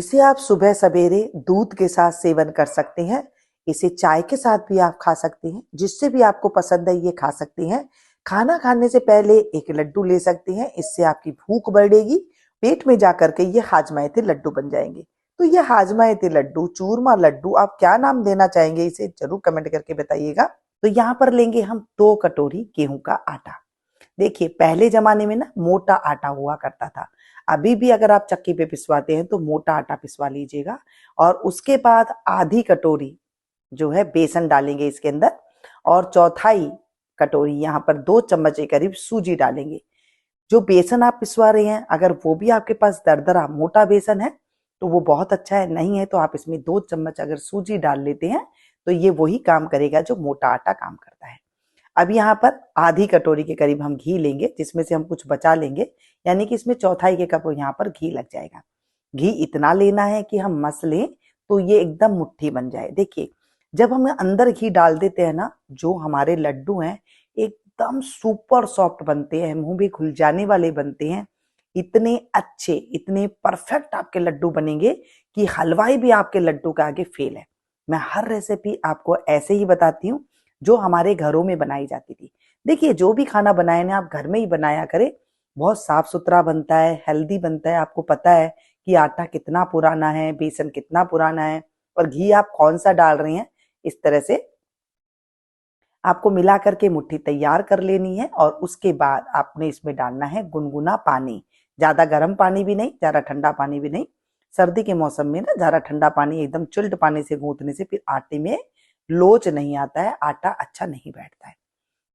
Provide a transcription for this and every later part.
इसे आप सुबह सवेरे दूध के साथ सेवन कर सकते हैं। इसे चाय के साथ भी आप खा सकते हैं, जिससे भी आपको पसंद है ये खा सकते हैं। खाना खाने से पहले एक लड्डू ले सकते हैं, इससे आपकी भूख बढ़ेगी, पेट में जाकर के ये हाजमाते लड्डू बन जाएंगे। तो ये हाजमाते लड्डू, चूरमा लड्डू, आप क्या नाम देना चाहेंगे इसे जरूर कमेंट करके बताइएगा। तो यहाँ पर लेंगे हम 2 कटोरी गेहूं का आटा। देखिए पहले जमाने में ना मोटा आटा हुआ करता था। अभी भी अगर आप चक्की पे पिसवाते हैं तो मोटा आटा पिसवा लीजिएगा। और उसके बाद आधी कटोरी जो है बेसन डालेंगे इसके अंदर, और चौथाई कटोरी यहाँ पर 2 चम्मच के करीब सूजी डालेंगे। जो बेसन आप पिसवा रहे हैं, अगर वो भी आपके पास दरदरा मोटा बेसन है तो वो बहुत अच्छा है, नहीं है तो आप इसमें 2 चम्मच अगर सूजी डाल लेते हैं तो ये वही काम करेगा जो मोटा आटा काम करता है। अब यहाँ पर आधी कटोरी के करीब हम घी लेंगे, जिसमें से हम कुछ बचा लेंगे, यानी कि इसमें चौथाई के कप यहाँ पर घी लग जाएगा। घी इतना लेना है कि हम मस लें तो ये एकदम मुट्ठी बन जाए। देखिए जब हम अंदर घी डाल देते हैं ना, जो हमारे लड्डू हैं एकदम सुपर सॉफ्ट बनते हैं, मुंह भी खुल जाने वाले बनते हैं। इतने अच्छे, इतने परफेक्ट आपके लड्डू बनेंगे कि हलवाई भी आपके लड्डू के आगे फेल है। मैं हर रेसिपी आपको ऐसे ही बताती हूँ जो हमारे घरों में बनाई जाती थी। देखिए जो भी खाना बनाए ना आप घर में ही बनाया करें, बहुत साफ सुथरा बनता है, हेल्दी बनता है। आपको पता है कि आटा कितना पुराना है, बेसन कितना पुराना है, और घी आप कौन सा डाल रहे हैं। इस तरह से आपको मिला करके मुट्ठी तैयार कर लेनी है, और उसके बाद आपने इसमें डालना है गुनगुना पानी। ज्यादा गर्म पानी भी नहीं, ज्यादा ठंडा पानी भी नहीं। सर्दी के मौसम में ना ज्यादा ठंडा पानी, एकदम चिल्ड पानी से गूंथने से फिर आटे में लोच नहीं आता है, आटा अच्छा नहीं बैठता है।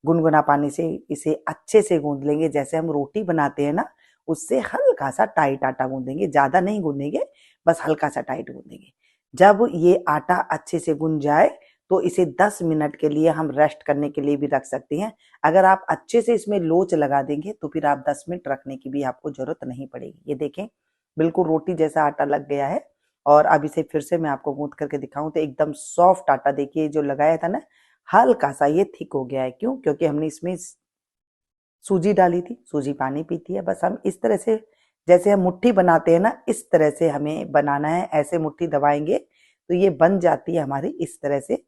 गुनगुना पानी से इसे अच्छे से गूंद लेंगे, जैसे हम रोटी बनाते हैं ना उससे हल्का सा टाइट आटा गूंदेंगे, ज्यादा नहीं गूंदेंगे, बस हल्का सा टाइट गूंदेंगे। जब ये आटा अच्छे से गूंद जाए तो इसे 10 मिनट के लिए हम रेस्ट करने के लिए भी रख सकते हैं। अगर आप अच्छे से इसमें लोच लगा देंगे तो फिर आप 10 मिनट रखने की भी आपको जरूरत नहीं पड़ेगी। ये देखें बिल्कुल रोटी जैसा आटा लग गया है। और अब इसे फिर से मैं आपको गूंथ करके दिखाऊं तो एकदम सॉफ्ट आटा, देखिए जो लगाया था ना हल्का सा ये थिक हो गया है। क्यों? क्योंकि हमने इसमें सूजी डाली थी, सूजी पानी पीती है। बस हम इस तरह से, जैसे हम मुट्ठी बनाते हैं ना, इस तरह से हमें बनाना है। ऐसे मुट्ठी दबाएंगे तो ये बन जाती है हमारी इस तरह से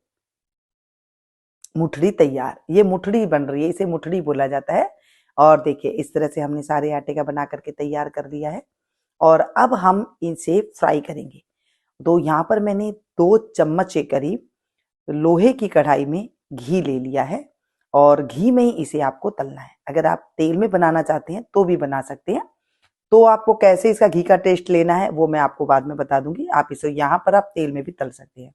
मुठड़ी तैयार। ये मुठड़ी बन रही है, इसे मुठड़ी बोला जाता है। और देखिए इस तरह से हमने सारे आटे का बना करके तैयार कर दिया है, और अब हम इसे फ्राई करेंगे। तो यहाँ पर मैंने 2 चम्मच के करीब लोहे की कढ़ाई में घी ले लिया है, और घी में ही इसे आपको तलना है। अगर आप तेल में बनाना चाहते हैं तो भी बना सकते हैं। तो आपको कैसे इसका घी का टेस्ट लेना है वो मैं आपको बाद में बता दूंगी। आप इसे यहाँ पर आप तेल में भी तल सकते हैं।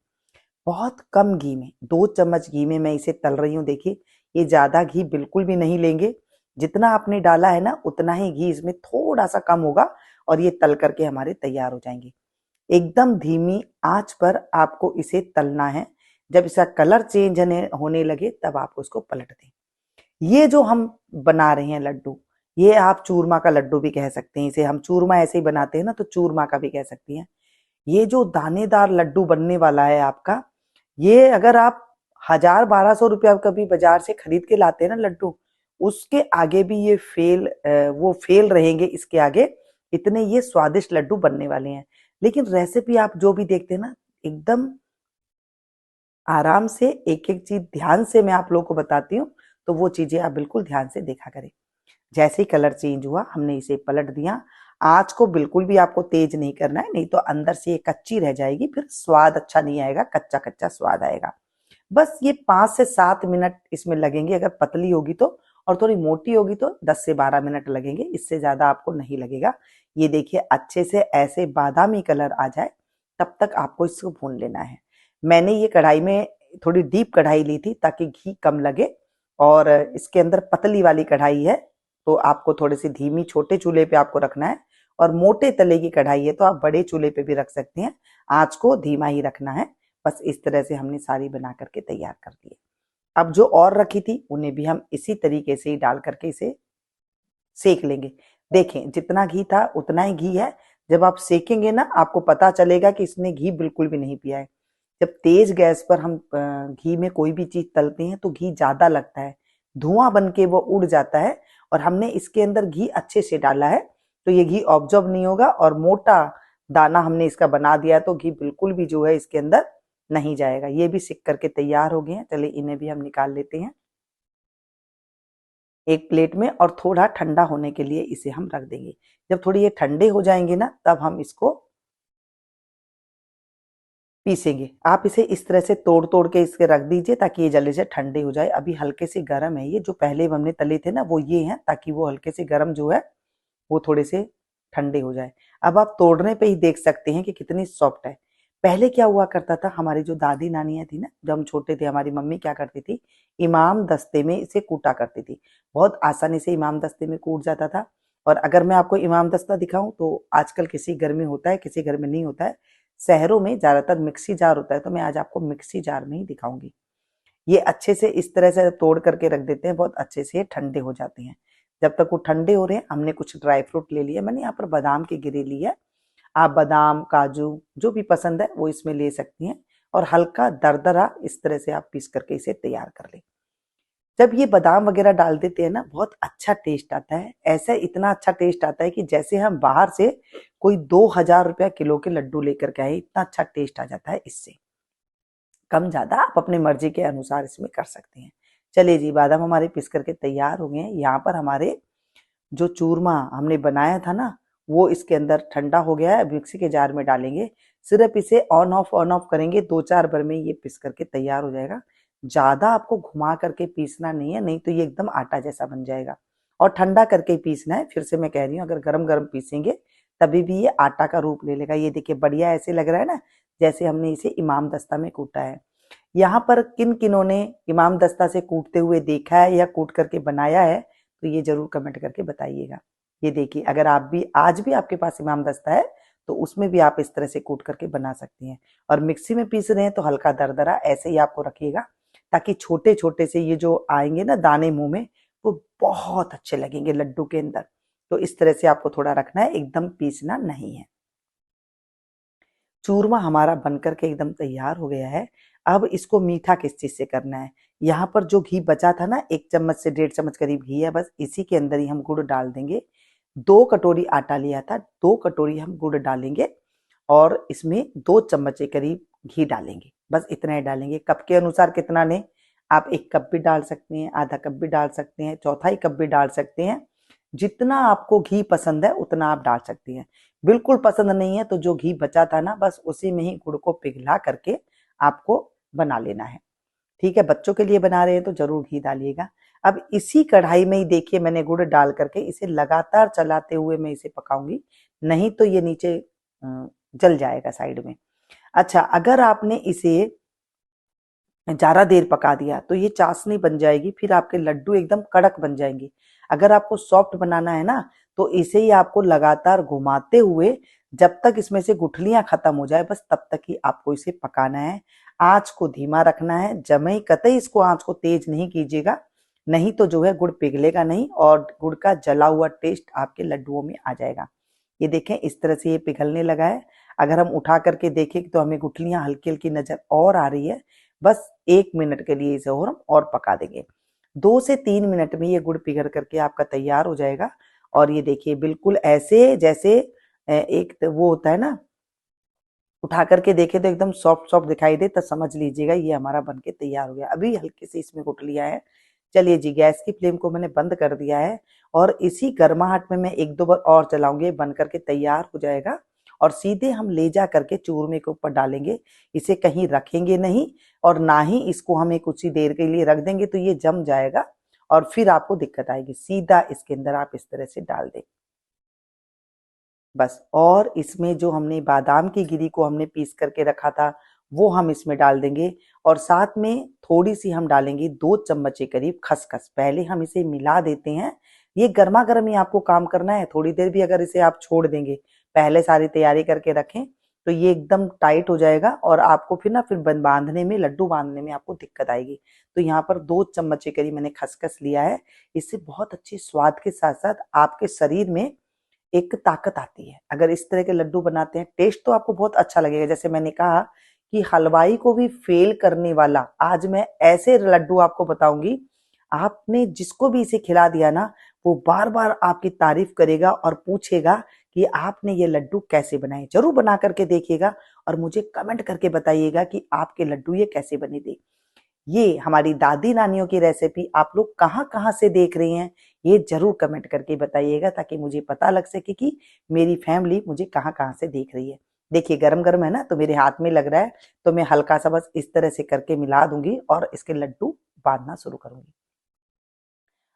बहुत कम घी में, 2 चम्मच घी में मैं इसे तल रही हूँ। देखिए ये ज्यादा घी बिल्कुल भी नहीं लेंगे, जितना आपने डाला है ना उतना ही घी इसमें थोड़ा सा कम होगा, और ये तल करके हमारे तैयार हो जाएंगे। एकदम धीमी आंच पर आपको इसे तलना है। जब इसका कलर चेंज होने लगे तब आप उसको पलट दें। ये जो हम बना रहे हैं लड्डू, ये आप चूरमा का लड्डू भी कह सकते हैं। इसे हम चूरमा ऐसे ही बनाते हैं ना, तो चूरमा का भी कह सकती हैं। ये जो दानेदार लड्डू बनने वाला है आपका, ये अगर आप 1000-1200 रुपया कभी बाजार से खरीद के लाते हैं ना लड्डू, उसके आगे भी ये वो फेल रहेंगे इसके आगे। इतने ये स्वादिष्ट लड्डू बनने वाले हैं। लेकिन रेसिपी आप जो भी देखते हैं ना, एकदम आराम से एक एक चीज ध्यान से मैं आप लोगों को बताती हूँ, तो वो चीजें आप बिल्कुल ध्यान से देखा करें। जैसे ही कलर चेंज हुआ हमने इसे पलट दिया। आंच को बिल्कुल भी आपको तेज नहीं करना है, नहीं तो अंदर से ये कच्ची रह जाएगी, फिर स्वाद अच्छा नहीं आएगा, कच्चा कच्चा स्वाद आएगा। बस ये 5 से 7 मिनट इसमें लगेंगे। अगर पतली होगी तो, और थोड़ी मोटी होगी तो 10 से 12 मिनट लगेंगे, इससे ज्यादा आपको नहीं लगेगा। ये देखिए अच्छे से ऐसे बादामी कलर आ जाए तब तक आपको इसको भून लेना है। मैंने ये कढ़ाई में थोड़ी डीप कढ़ाई ली थी ताकि घी कम लगे, और इसके अंदर पतली वाली कढ़ाई है तो आपको थोड़ी सी धीमी छोटे चूल्हे पे आपको रखना है, और मोटे तले की कढ़ाई है तो आप बड़े चूल्हे पे भी रख सकते हैं। आंच को धीमा ही रखना है। बस इस तरह से हमने सारी बना करके तैयार कर दी। अब जो और रखी थी उन्हें भी हम इसी तरीके से ही डाल करके इसे सेक लेंगे। देखें जितना घी था उतना ही घी है। जब आप सेकेंगे ना आपको पता चलेगा कि इसने घी बिल्कुल भी नहीं पिया है। जब तेज गैस पर हम घी में कोई भी चीज तलते हैं तो घी ज्यादा लगता है, धुआं बन के वो उड़ जाता है। और हमने इसके अंदर घी अच्छे से डाला है तो ये घी ऑब्जॉर्ब नहीं होगा, और मोटा दाना हमने इसका बना दिया है तो घी बिल्कुल भी जो है इसके अंदर नहीं जाएगा। ये भी सिक करके तैयार हो गए हैं। चलिए इन्हें भी हम निकाल लेते हैं एक प्लेट में और थोड़ा ठंडा होने के लिए इसे हम रख देंगे। जब थोड़ी ये ठंडे हो जाएंगे ना तब हम इसको पीसेंगे। आप इसे इस तरह से तोड़ तोड़ के इसके रख दीजिए ताकि ये जल्दी से ठंडे हो जाए। अभी हल्के से गर्म है ये, जो पहले हमने तले थे ना वो ये हैं, ताकि वो हल्के से गर्म जो है वो थोड़े से ठंडे हो जाए। अब आप तोड़ने पे ही देख सकते हैं कि कितनी सॉफ्ट है। पहले क्या हुआ करता था, हमारी जो दादी नानियां थी ना, जब हम छोटे थे हमारी मम्मी क्या करती थी, इमाम दस्ते में इसे कूटा करती थी। बहुत आसानी से इमाम दस्ते में कूट जाता था। और अगर मैं आपको इमाम दस्ता दिखाऊं तो आजकल किसी घर में होता है, किसी घर में नहीं होता है। शहरों में ज्यादातर मिक्सी जार होता है, तो मैं आज आपको मिक्सी जार में ही दिखाऊंगी। ये अच्छे से इस तरह से तोड़ करके रख देते हैं, बहुत अच्छे से ये ठंडे हो जाते हैं। जब तक वो ठंडे हो रहे हैं हमने कुछ ड्राई फ्रूट ले लिया। मैंने यहाँ पर बादाम की गिरी ली है। आप बादाम काजू जो भी पसंद है वो इसमें ले सकती हैं। और हल्का दरदरा इस तरह से आप पीस करके इसे तैयार कर लें। जब ये बादाम वगैरह डाल देते हैं ना बहुत अच्छा टेस्ट आता है। ऐसा इतना अच्छा टेस्ट आता है कि जैसे हम बाहर से कोई 2,000 रुपया किलो के लड्डू लेकर के आए, इतना अच्छा टेस्ट आ जाता है। इससे कम ज्यादा आप अपने मर्जी के अनुसार इसमें कर सकते हैं। चलिए जी, बादाम हमारे पिस करके तैयार हो गए हैं। यहाँ पर हमारे जो चूरमा हमने बनाया था ना वो इसके अंदर ठंडा हो गया है। मिक्सी के जार में डालेंगे, सिर्फ इसे ऑन ऑफ करेंगे, 2-4 बार में ये पिस करके तैयार हो जाएगा। ज्यादा आपको घुमा करके पीसना नहीं है, नहीं तो ये एकदम आटा जैसा बन जाएगा। और ठंडा करके पीसना है। फिर से मैं कह रही हूँ, अगर गरम गरम पीसेंगे तभी भी ये आटा का रूप ले लेगा। ये देखिए बढ़िया ऐसे लग रहा है ना, जैसे हमने इसे इमाम दस्ता में कूटा है। यहाँ पर किन किनों ने इमाम दस्ता से कूटते हुए देखा है या कूट करके बनाया है तो ये जरूर कमेंट करके बताइएगा। ये देखिए, अगर आप भी आज भी आपके पास इमाम दस्ता है तो उसमें भी आप इस तरह से कूट करके बना सकती हैं। और मिक्सी में पीस रहे हैं तो हल्का दरदरा ऐसे ही आपको रखिएगा, ताकि छोटे छोटे से ये जो आएंगे ना दाने मुंह में वो बहुत अच्छे लगेंगे लड्डू के अंदर। तो इस तरह से आपको थोड़ा रखना है, एकदम पीसना नहीं है। चूरमा हमारा बनकर के एकदम तैयार हो गया है। अब इसको मीठा किस चीज से करना है। यहाँ पर जो घी बचा था ना, 1 चम्मच से 1.5 चम्मच करीब घी है, बस इसी के अंदर ही हम गुड़ डाल देंगे। 2 कटोरी आटा लिया था, 2 कटोरी हम गुड़ डालेंगे और इसमें 2 चम्मच के करीब घी डालेंगे। बस इतना ही डालेंगे। कप के अनुसार कितना लें, आप 1 कप भी डाल सकते हैं, आधा कप भी डाल सकते हैं, चौथाई कप भी डाल सकते हैं। जितना आपको घी पसंद है उतना आप डाल सकती हैं। बिल्कुल पसंद नहीं है तो जो घी बचा था ना बस उसी में ही गुड़ को पिघला करके आपको बना लेना है। ठीक है, बच्चों के लिए बना रहे हैं तो जरूर घी डालिएगा। अब इसी कढ़ाई में ही देखिए मैंने गुड़ डाल करके इसे लगातार चलाते हुए मैं इसे पकाऊंगी, नहीं तो ये नीचे जल जाएगा साइड में। अच्छा, अगर आपने इसे ज्यादा देर पका दिया तो ये चाशनी बन जाएगी, फिर आपके लड्डू एकदम कड़क बन जाएंगे। अगर आपको सॉफ्ट बनाना है ना तो इसे ही आपको लगातार घुमाते हुए जब तक इसमें से गुठलियां खत्म हो जाए बस तब तक ही आपको इसे पकाना है। आंच को धीमा रखना है, जमे कतई इसको आंच को तेज नहीं कीजिएगा, नहीं तो जो है गुड़ पिघलेगा नहीं और गुड़ का जला हुआ टेस्ट आपके लड्डुओं में आ जाएगा। ये देखें इस तरह से ये पिघलने लगा है। अगर हम उठा करके देखें तो हमें गुठलियां हल्की हल्की नजर और आ रही है। बस 1 मिनट के लिए इसे और पका देंगे। 2 से 3 मिनट में ये गुड़ पिघल करके आपका तैयार हो जाएगा। और ये देखिए बिल्कुल ऐसे जैसे एक वो होता है ना, उठा करके देखे तो एकदम सॉफ्ट सॉफ्ट दिखाई दे तो समझ लीजिएगा ये हमारा बनके तैयार हो गया। अभी हल्के से इसमें गुठलियां है। चलिए जी, गैस की फ्लेम को मैंने बंद कर दिया है और इसी गर्माहट में मैं 1-2 बार और चलाऊंगी, बन करके तैयार हो जाएगा। और सीधे हम ले जा करके चूरमे के ऊपर डालेंगे। इसे कहीं रखेंगे नहीं और ना ही इसको हमें कुछ ही देर के लिए रख देंगे तो ये जम जाएगा और फिर आपको दिक्कत आएगी। सीधा इसके अंदर आप इस तरह से डाल दें बस। और इसमें जो हमने बादाम की गिरी को हमने पीस करके रखा था वो हम इसमें डाल देंगे। और साथ में थोड़ी सी हम डालेंगे 2 चम्मच के करीब खसखस। पहले हम इसे मिला देते हैं। ये गर्मा गर्म ही आपको काम करना है। थोड़ी देर भी अगर इसे आप छोड़ देंगे, पहले सारी तैयारी करके रखें तो ये एकदम टाइट हो जाएगा और आपको फिर बांधने में, लड्डू बांधने में आपको दिक्कत आएगी। तो यहाँ पर 2 चम्मच के करीब मैंने खसखस लिया है। इससे बहुत अच्छी स्वाद के साथ साथ आपके शरीर में एक ताकत आती है। अगर इस तरह के लड्डू बनाते हैं टेस्ट तो आपको बहुत अच्छा लगेगा। जैसे मैंने कहा कि हलवाई को भी फेल करने वाला आज मैं ऐसे लड्डू आपको बताऊंगी, आपने जिसको भी इसे खिला दिया ना वो बार बार आपकी तारीफ करेगा और पूछेगा कि आपने ये लड्डू कैसे बनाए। जरूर बना करके देखिएगा और मुझे कमेंट करके बताइएगा कि आपके लड्डू ये कैसे बने थे। ये हमारी दादी नानियों की रेसिपी आप लोग कहाँ कहाँ से देख रही हैं, ये जरूर कमेंट करके बताइएगा ताकि मुझे पता लग सके कि मेरी फैमिली मुझे कहाँ कहाँ से देख रही है। देखिए गरम गरम है ना, तो मेरे हाथ में लग रहा है, तो मैं हल्का सा बस इस तरह से करके मिला दूंगी और इसके लड्डू बांधना शुरू करूंगी।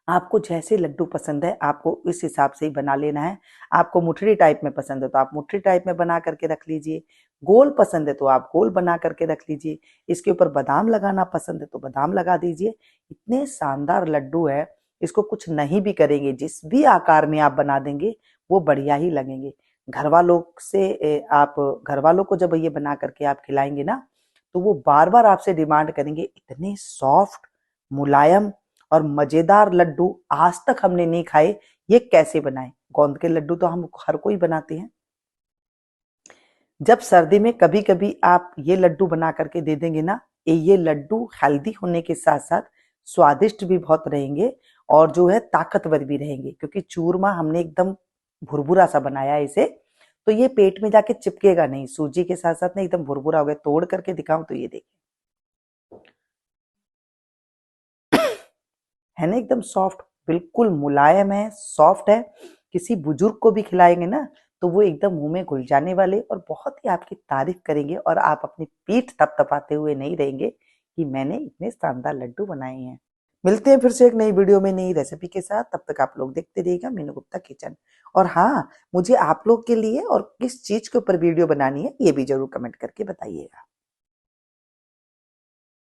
आपको जैसे लड्डू पसंद है आपको इस हिसाब से ही बना लेना है। आपको मुठड़ी टाइप में पसंद है तो आप मुठड़ी टाइप में बना करके रख लीजिए, गोल पसंद है तो आप गोल बना करके रख लीजिए, इसके ऊपर बादाम लगाना पसंद है तो बादाम लगा दीजिए। इतने शानदार लड्डू है, इसको कुछ नहीं भी करेंगे, जिस भी आकार में आप बना देंगे वो बढ़िया ही लगेंगे। घर वालों से आप घर वालों को जब ये बना करके आप खिलाएंगे ना, तो वो बार बार आपसे डिमांड करेंगे, इतने सॉफ्ट, मुलायम और मजेदार लड्डू आज तक हमने नहीं खाए, ये कैसे बनाए। गोंद के लड्डू तो हम हर कोई बनाते हैं। जब सर्दी में कभी कभी आप ये लड्डू बना करके दे देंगे ना, ये लड्डू हेल्दी होने के साथ साथ स्वादिष्ट भी बहुत रहेंगे और जो है ताकतवर भी रहेंगे, क्योंकि चूरमा हमने एकदम भुरभुरा सा बनाया है इसे, तो ये पेट में जाके चिपकेगा नहीं। सूजी के साथ साथ ना एकदम भुरभुरा हो गया। तोड़ करके दिखाऊं तो ये देखिए, है ना, एकदम सॉफ्ट, बिल्कुल मुलायम है, सॉफ्ट है। किसी बुजुर्ग को भी खिलाएंगे ना तो वो एकदम मुंह में घुल जाने वाले और बहुत ही आपकी तारीफ करेंगे और आप अपनी पीठ थपथपाते हुए नहीं रहेंगे कि मैंने इतने शानदार लड्डू बनाए हैं। मिलते हैं फिर से एक नई वीडियो में नई रेसिपी के साथ। तब तक आप लोग देखते रहिएगा मीनू गुप्ता किचन। और हाँ, मुझे आप लोग के लिए और किस चीज के ऊपर वीडियो बनानी है ये भी जरूर कमेंट करके बताइएगा।